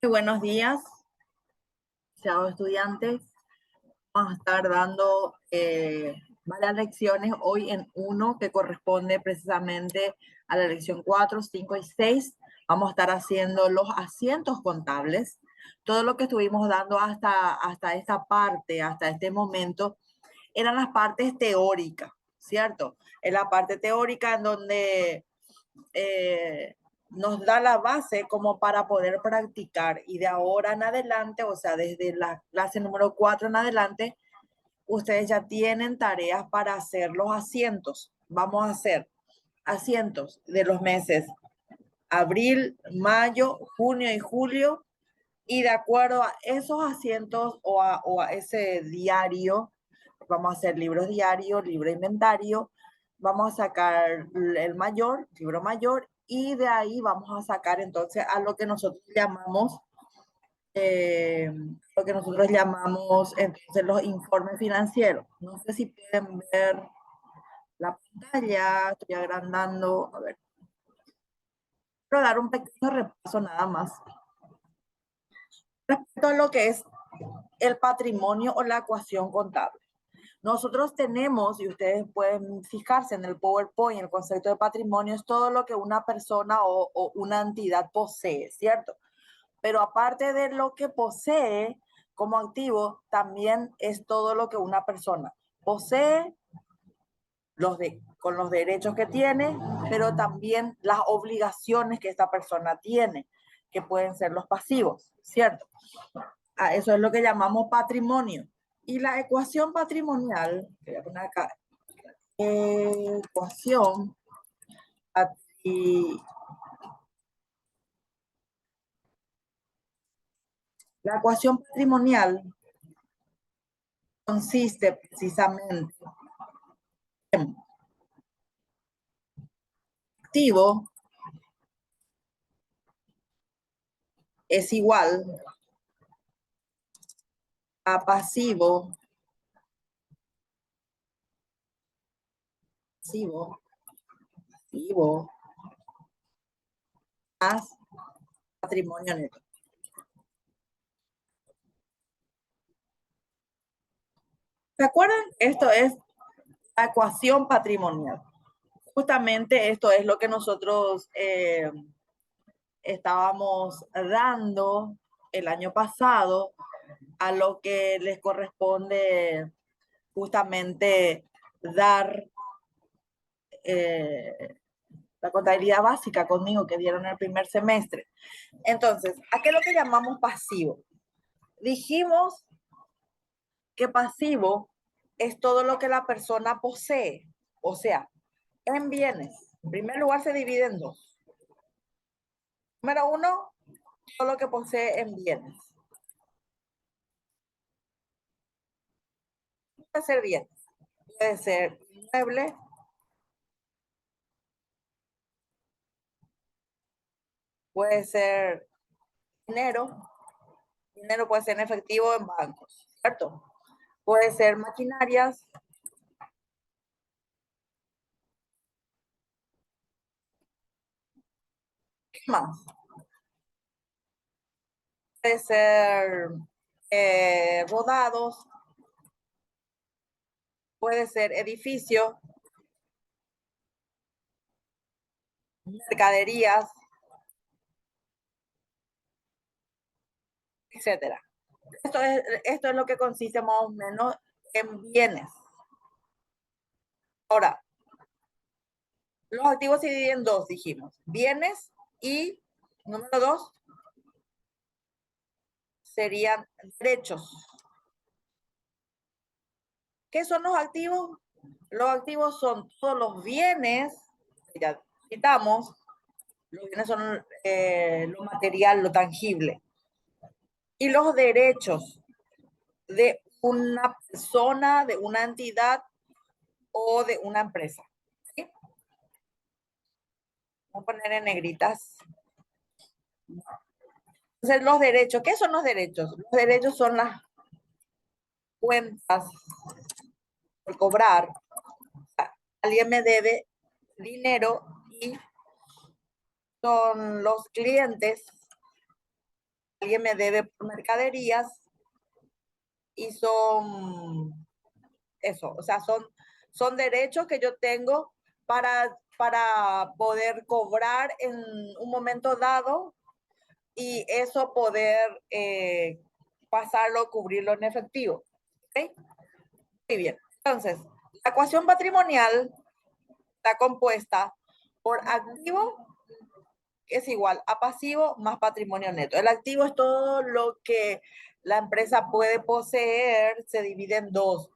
Muy buenos días, estimados estudiantes. Vamos a estar dando varias lecciones hoy en uno que corresponde precisamente a la lección 4, 5 y 6. Vamos a estar haciendo los asientos contables. Todo lo que estuvimos dando hasta esta parte, hasta este momento, eran las partes teóricas, ¿cierto? En la parte teórica en donde nos da la base como para poder practicar, y de ahora en adelante, o sea, desde la clase número 4 en adelante, ustedes ya tienen tareas para hacer los asientos. Vamos a hacer asientos de los meses abril, mayo, junio y julio, y de acuerdo a esos asientos o a ese diario, vamos a hacer libros diarios, libro inventario, vamos a sacar el mayor, libro mayor, y de ahí vamos a sacar entonces a eh, lo que nosotros llamamos entonces los informes financieros. No sé si pueden ver la pantalla, estoy agrandando, a ver, quiero dar un pequeño repaso nada más respecto a lo que es el patrimonio o la ecuación contable. Nosotros tenemos, y ustedes pueden fijarse en el PowerPoint, el concepto de patrimonio es todo lo que una persona o una entidad posee, ¿cierto? Pero aparte de lo que posee como activo, también es todo lo que una persona posee con los derechos que tiene, pero también las obligaciones que esta persona tiene, que pueden ser los pasivos, ¿cierto? Eso es lo que llamamos patrimonio. Y la ecuación patrimonial, voy a poner acá, ecuación la ecuación patrimonial consiste precisamente en activo es igual a pasivo más patrimonio neto. ¿Se acuerdan? Esto es la ecuación patrimonial. Justamente esto es lo que nosotros estábamos dando el año pasado a lo que les corresponde justamente dar la contabilidad básica conmigo que dieron el primer semestre. Entonces, ¿a qué es lo que llamamos pasivo? Dijimos que pasivo es todo lo que la persona posee, o sea, en bienes. En primer lugar se divide en dos. Número uno, todo lo que posee en bienes. Puede ser bienes, puede ser inmueble, puede ser dinero, dinero puede ser en efectivo en bancos, ¿cierto? Puede ser maquinarias, ¿qué más? Puede ser rodados, puede ser edificio, mercaderías, etcétera. Esto es lo que consiste más o menos en bienes. Ahora, los activos se dividen en dos, dijimos. Bienes y, número dos, serían derechos. ¿Qué son los activos? Los activos son todos los bienes, ya citamos, los bienes son lo material, lo tangible. Y los derechos de una persona, de una entidad o de una empresa. ¿Sí? Vamos a poner en negritas. Entonces, los derechos, ¿qué son los derechos? Los derechos son las cuentas por cobrar. Alguien me debe dinero y son los clientes alguien me debe por mercaderías y son eso, o sea, son derechos que yo tengo para poder cobrar en un momento dado y eso poder pasarlo, cubrirlo en efectivo. ¿Okay? Muy bien. Entonces, la ecuación patrimonial está compuesta por activo, que es igual a pasivo más patrimonio neto. El activo es todo lo que la empresa puede poseer, se divide en dos,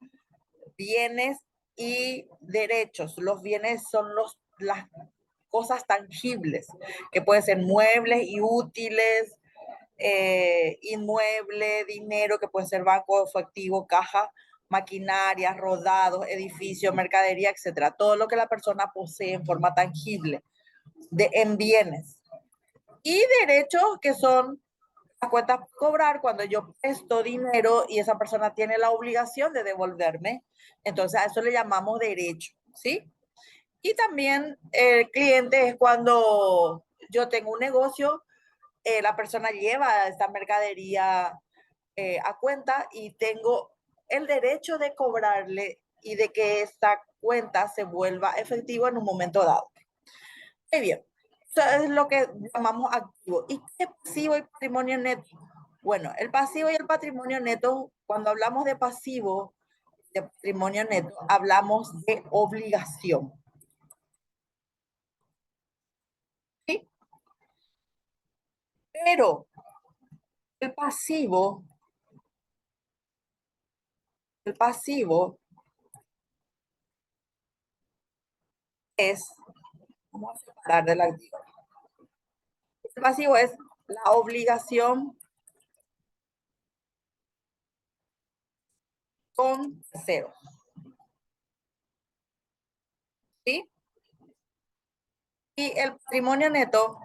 bienes y derechos. Los bienes son las cosas tangibles, que pueden ser muebles y útiles, inmueble, dinero, que puede ser banco, efectivo, caja, maquinaria, rodados, edificios, mercadería, etcétera. Todo lo que la persona posee en forma tangible en bienes. Y derechos que son las cuentas por cobrar cuando yo presto dinero y esa persona tiene la obligación de devolverme. Entonces a eso le llamamos derecho, ¿sí? Y también el cliente es cuando yo tengo un negocio, la persona lleva esta mercadería a cuenta y tengo el derecho de cobrarle y de que esta cuenta se vuelva efectivo en un momento dado. Muy bien. Eso es lo que llamamos activo. ¿Y qué es pasivo y patrimonio neto? Bueno, el pasivo y el patrimonio neto, cuando hablamos de pasivo, de patrimonio neto, hablamos de obligación. ¿Sí? Pero el pasivo es, vamos a separar del activo. El pasivo es la obligación con cero. ¿Sí? Y el patrimonio neto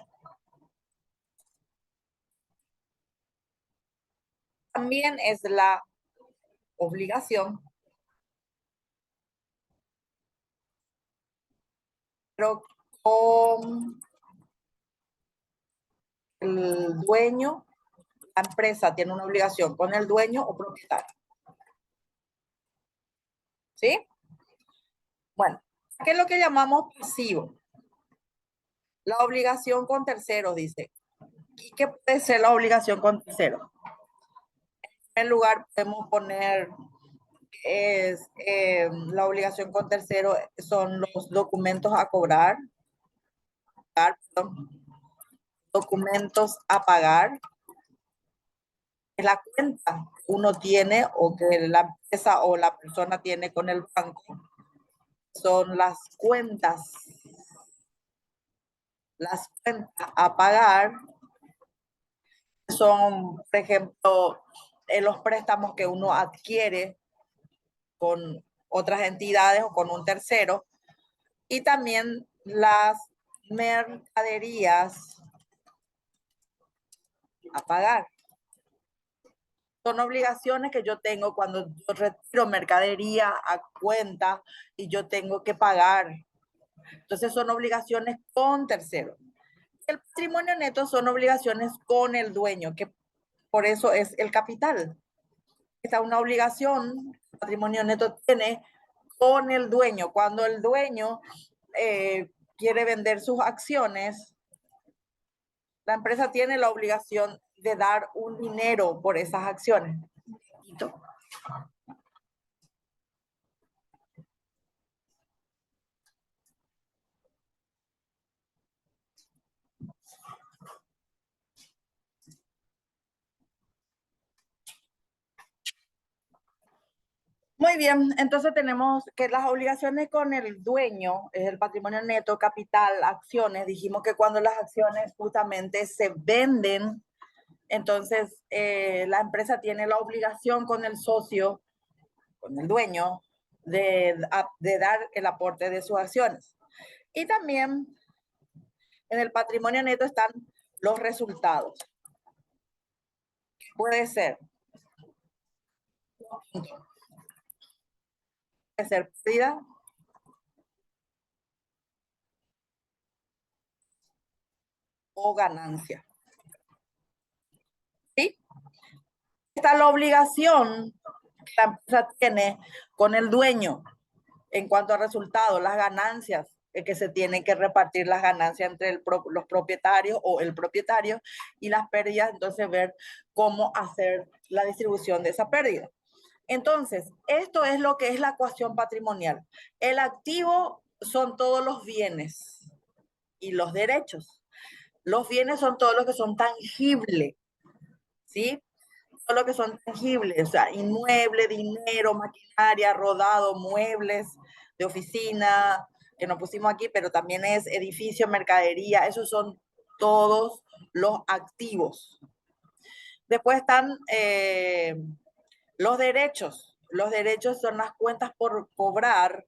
también es la obligación, pero con el dueño, la empresa tiene una obligación con el dueño o propietario. ¿Sí? Bueno, ¿qué es lo que llamamos pasivo? La obligación con terceros, dice. ¿Y qué puede ser la obligación con terceros? En lugar podemos poner la obligación con tercero son los documentos a cobrar, perdón, documentos a pagar, es la cuenta que uno tiene o que la empresa o la persona tiene con el banco, son las cuentas a pagar son, por ejemplo, los préstamos que uno adquiere con otras entidades o con un tercero, y también las mercaderías a pagar. Son obligaciones que yo tengo cuando yo retiro mercadería a cuenta y yo tengo que pagar. Entonces son obligaciones con terceros. El patrimonio neto son obligaciones con el dueño, que por eso es el capital. Esta es una obligación, el patrimonio neto tiene con el dueño. Cuando el dueño quiere vender sus acciones, la empresa tiene la obligación de dar un dinero por esas acciones. Muy bien, entonces tenemos que las obligaciones con el dueño es el patrimonio neto, capital, acciones. Dijimos que cuando las acciones justamente se venden, entonces la empresa tiene la obligación con el socio, con el dueño, de dar el aporte de sus acciones. Y también en el patrimonio neto están los resultados. Puede ser pérdida o ganancia. Está la obligación que la empresa tiene con el dueño en cuanto a resultados, las ganancias, que se tienen que repartir las ganancias entre los propietarios o el propietario, y las pérdidas, entonces ver cómo hacer la distribución de esa pérdida. Entonces, esto es lo que es la ecuación patrimonial. El activo son todos los bienes y los derechos. Los bienes son todos los que son tangibles, ¿sí? Todo lo que son tangibles, o sea, inmueble, dinero, maquinaria, rodado, muebles de oficina, que no pusimos aquí, pero también es edificio, mercadería, esos son todos los activos. Después están los derechos. Los derechos son las cuentas por cobrar,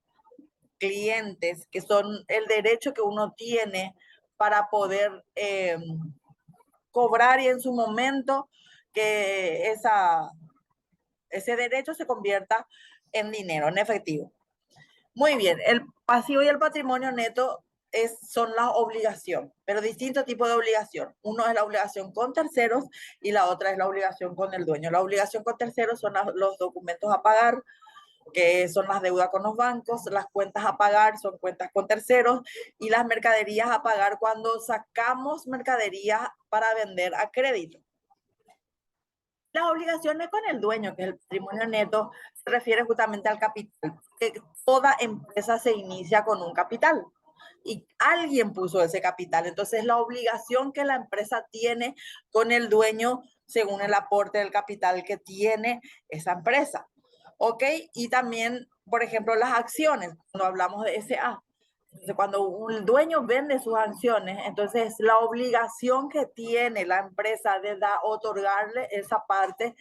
clientes, que son el derecho que uno tiene para poder cobrar y en su momento que ese derecho se convierta en dinero, en efectivo. Muy bien, el pasivo y el patrimonio neto son las obligaciones, pero distintos tipos de obligación. Uno es la obligación con terceros y la otra es la obligación con el dueño. La obligación con terceros son los documentos a pagar, que son las deudas con los bancos, las cuentas a pagar son cuentas con terceros y las mercaderías a pagar cuando sacamos mercaderías para vender a crédito. Las obligaciones con el dueño, que es el patrimonio neto, se refiere justamente al capital. Que toda empresa se inicia con un capital y alguien puso ese capital. Entonces, la obligación que la empresa tiene con el dueño según el aporte del capital que tiene esa empresa. ¿Ok? Y también, por ejemplo, las acciones, cuando hablamos de SA. Entonces, cuando un dueño vende sus acciones, entonces la obligación que tiene la empresa de otorgarle esa parte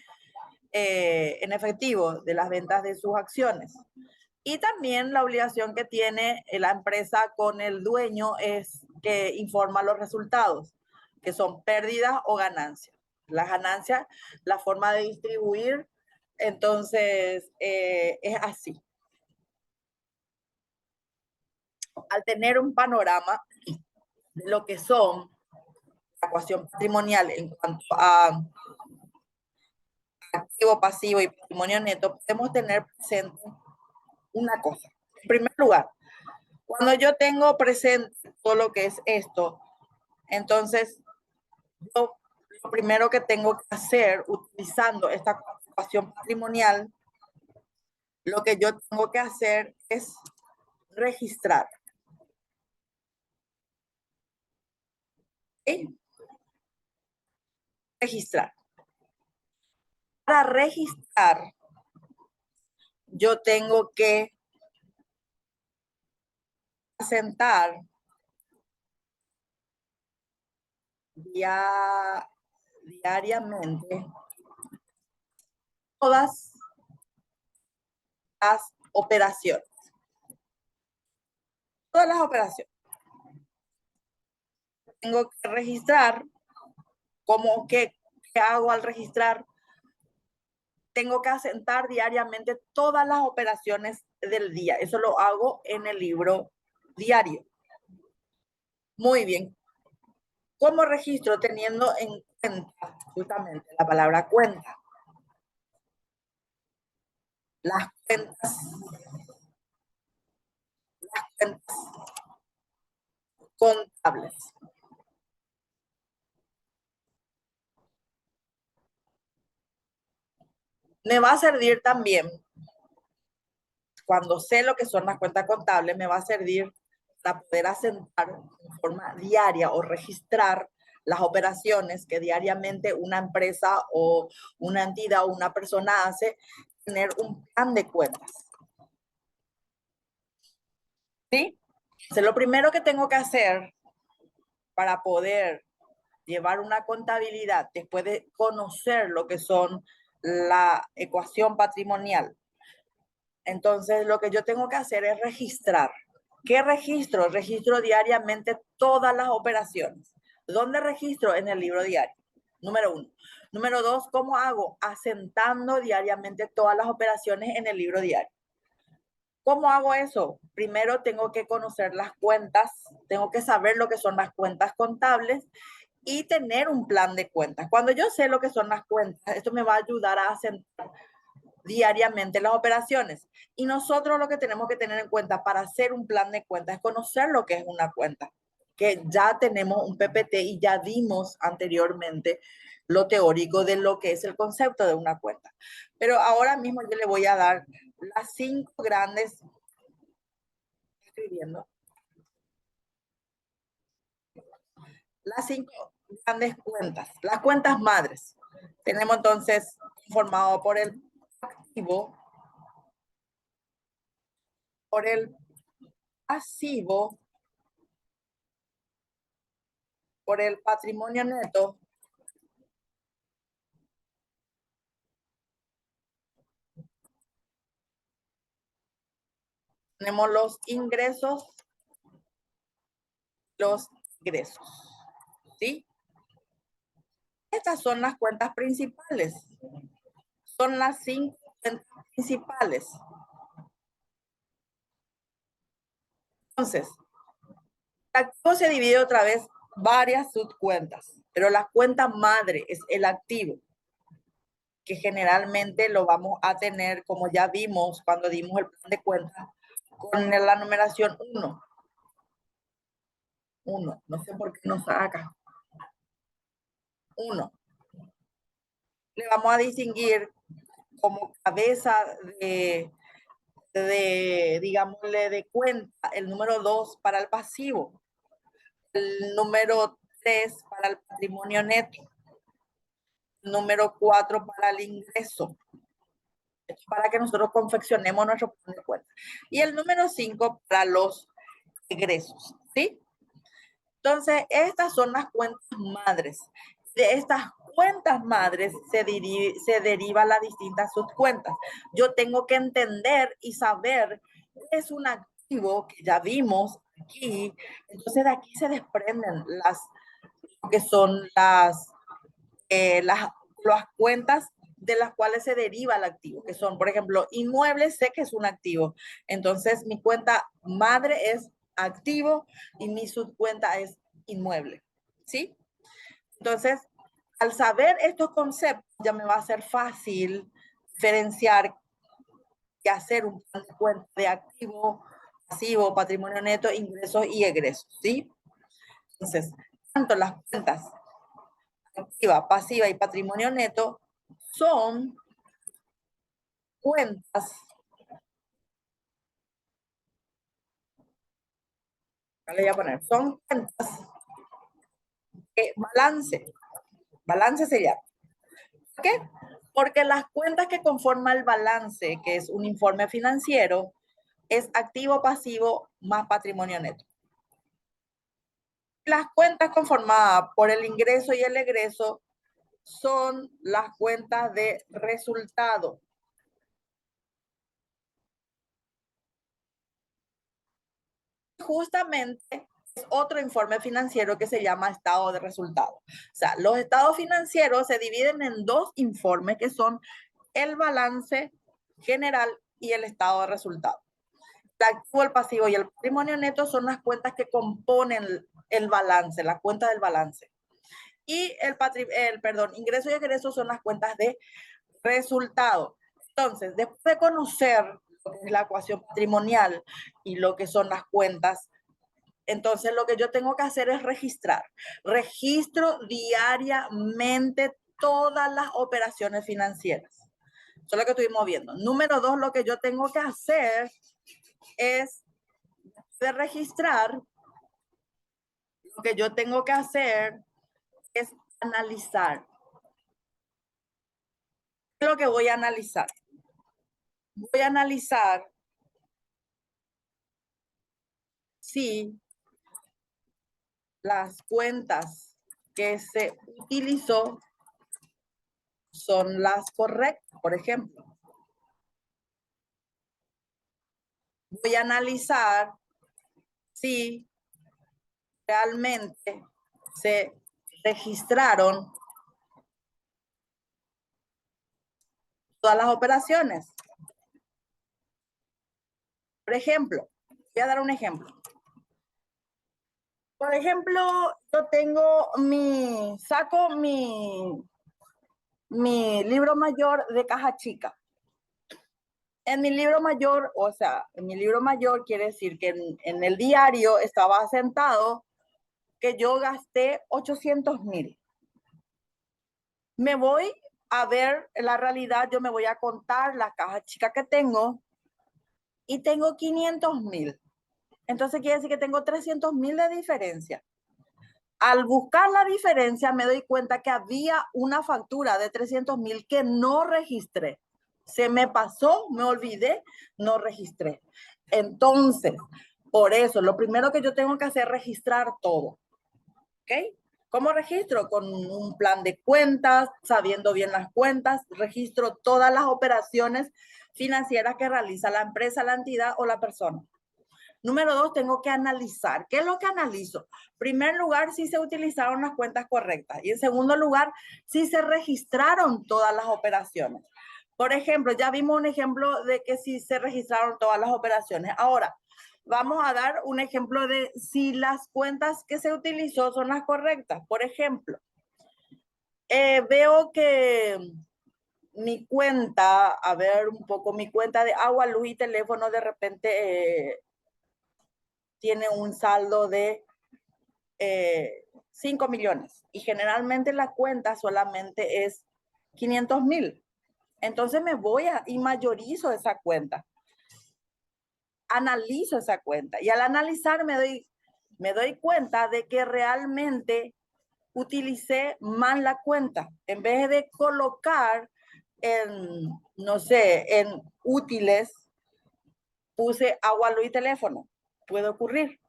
en efectivo de las ventas de sus acciones. Y también la obligación que tiene la empresa con el dueño es que informa los resultados, que son pérdidas o ganancias. Las ganancias, la forma de distribuir, entonces es así. Al tener un panorama de lo que son la ecuación patrimonial en cuanto a activo, pasivo y patrimonio neto, podemos tener presente una cosa. En primer lugar, cuando yo tengo presente todo lo que es esto, entonces yo lo primero que tengo que hacer utilizando esta ecuación patrimonial, lo que yo tengo que hacer es registrar. ¿Sí? Registrar. Para registrar, yo tengo que asentar diariamente todas las operaciones. Todas las operaciones. Tengo que registrar. ¿Cómo qué hago al registrar? Tengo que asentar diariamente todas las operaciones del día. Eso lo hago en el libro diario. Muy bien. ¿Cómo registro? Teniendo en cuenta justamente la palabra cuenta. Las cuentas contables. Me va a servir también, cuando sé lo que son las cuentas contables, me va a servir para poder asentar en forma diaria o registrar las operaciones que diariamente una empresa o una entidad o una persona hace, tener un plan de cuentas. ¿Sí? Entonces, lo primero que tengo que hacer para poder llevar una contabilidad después de conocer lo que son la ecuación patrimonial, entonces lo que yo tengo que hacer es registrar. ¿Qué registro? Registro diariamente todas las operaciones. ¿Dónde registro? En el libro diario. Número 1. Número 2, ¿cómo hago? Asentando diariamente todas las operaciones en el libro diario. ¿Cómo hago eso? Primero tengo que conocer las cuentas, tengo que saber lo que son las cuentas contables y tener un plan de cuentas. Cuando yo sé lo que son las cuentas, esto me va a ayudar a hacer diariamente las operaciones. Y nosotros lo que tenemos que tener en cuenta para hacer un plan de cuentas es conocer lo que es una cuenta, que ya tenemos un PPT y ya dimos anteriormente lo teórico de lo que es el concepto de una cuenta. Pero ahora mismo yo le voy a dar las 5 grandes, escribiendo, las 5 grandes cuentas, las cuentas madres. Tenemos entonces formado por el activo, por el pasivo, por el patrimonio neto, tenemos los ingresos, los ingresos, ¿sí? Estas son las cuentas principales. Son las 5 cuentas principales. Entonces, el activo se divide otra vez varias subcuentas, pero la cuenta madre es el activo, que generalmente lo vamos a tener, como ya vimos cuando dimos el plan de cuentas, con la numeración 1. 1, no sé por qué no saca. 1. Le vamos a distinguir como cabeza digámosle, de cuenta, el número 2 para el pasivo, el número 3 para el patrimonio neto, el número 4 para el ingreso, para que nosotros confeccionemos nuestro plan de cuenta, y el número 5 para los egresos, ¿sí? Entonces, estas son las cuentas madres. De estas cuentas madres se derivan las distintas subcuentas. Yo tengo que entender y saber qué es un activo, que ya vimos aquí. Entonces, de aquí se desprenden que son las cuentas de las cuales se deriva el activo, que son, por ejemplo, inmuebles, sé que es un activo. Entonces, mi cuenta madre es activo y mi subcuenta es inmueble, ¿sí? Entonces, al saber estos conceptos, ya me va a ser fácil diferenciar y hacer un plan de cuenta de activo, pasivo, patrimonio neto, ingresos y egresos, ¿sí? Entonces, tanto las cuentas activa, pasiva y patrimonio neto son cuentas, le voy a poner, son cuentas de balance sería. ¿Por qué? Porque las cuentas que conforman el balance, que es un informe financiero, es activo pasivo más patrimonio neto. Las cuentas conformadas por el ingreso y el egreso son las cuentas de resultado. Justamente es otro informe financiero que se llama estado de resultado. O sea, los estados financieros se dividen en 2 informes que son el balance general y el estado de resultado. El activo, el pasivo y el patrimonio neto son las cuentas que componen el balance, la cuenta del balance. Y ingreso y egreso son las cuentas de resultado. Entonces, después de conocer lo que es la ecuación patrimonial y lo que son las cuentas, entonces lo que yo tengo que hacer es registrar. Registro diariamente todas las operaciones financieras. Eso es lo que estuvimos viendo. Número 2, lo que yo tengo que hacer es de registrar, lo que yo tengo que hacer es analizar. ¿Qué es lo que voy a analizar? Voy a analizar si las cuentas que se utilizó son las correctas, por ejemplo. Voy a analizar si realmente se registraron todas las operaciones. Por ejemplo, voy a dar un ejemplo. Por ejemplo, yo tengo saco mi libro mayor de caja chica. En mi libro mayor, o sea, en mi libro mayor quiere decir que en el diario estaba sentado que yo gasté 800,000. Me voy a ver la realidad, yo me voy a contar la caja chica que tengo y tengo 500,000. Entonces quiere decir que tengo 300,000 de diferencia. Al buscar la diferencia me doy cuenta que había una factura de 300,000 que no registré. Se me pasó, me olvidé, no registré. Entonces, por eso, lo primero que yo tengo que hacer es registrar todo. ¿Ok? ¿Cómo registro? Con un plan de cuentas, sabiendo bien las cuentas, registro todas las operaciones financieras que realiza la empresa, la entidad o la persona. Número 2, tengo que analizar. ¿Qué es lo que analizo? En primer lugar, si se utilizaron las cuentas correctas. Y en segundo lugar, si se registraron todas las operaciones. Por ejemplo, ya vimos un ejemplo de que si se registraron todas las operaciones. Ahora, vamos a dar un ejemplo de si las cuentas que se utilizó son las correctas. Por ejemplo, veo que mi cuenta, a ver un poco, mi cuenta de agua, luz y teléfono de repente tiene un saldo de 5 millones y generalmente la cuenta solamente es 500,000. Entonces me voy y mayorizo esa cuenta. Analizo esa cuenta y al analizar me doy cuenta de que realmente utilicé mal la cuenta. En vez de colocar en, no sé, en útiles, puse agua, luz y teléfono. Puede ocurrir.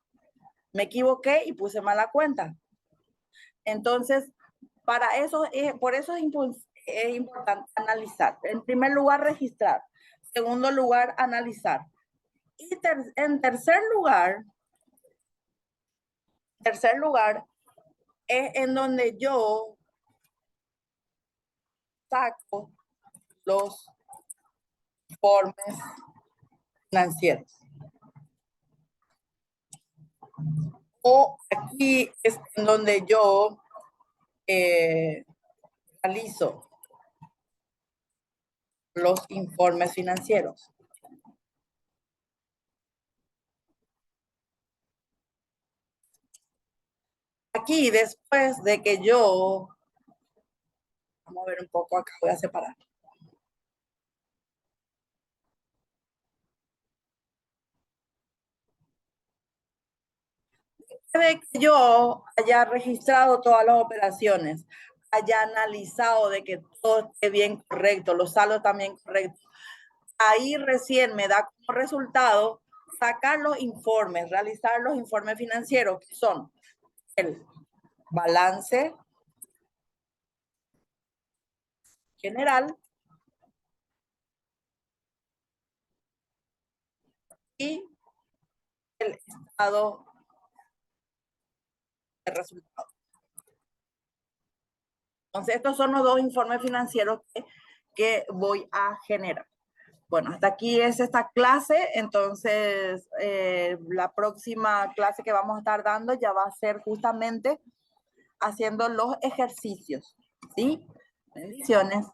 Me equivoqué y puse mala cuenta. Entonces, para eso, por eso es importante analizar. En primer lugar, registrar. En segundo lugar, analizar. Y en tercer lugar es en donde yo saco los informes financieros. O aquí es en donde yo realizo los informes financieros. Aquí, después de que yo, vamos a ver un poco acá, voy a separar. De que yo haya registrado todas las operaciones, haya analizado de que todo esté bien correcto, los saldos también correctos, ahí recién me da como resultado sacar los informes, realizar los informes financieros, que son el balance general y el estado de resultados. Entonces, estos son los dos informes financieros que voy a generar. Bueno, hasta aquí es esta clase, entonces la próxima clase que vamos a estar dando ya va a ser justamente haciendo los ejercicios, ¿sí? Bendiciones.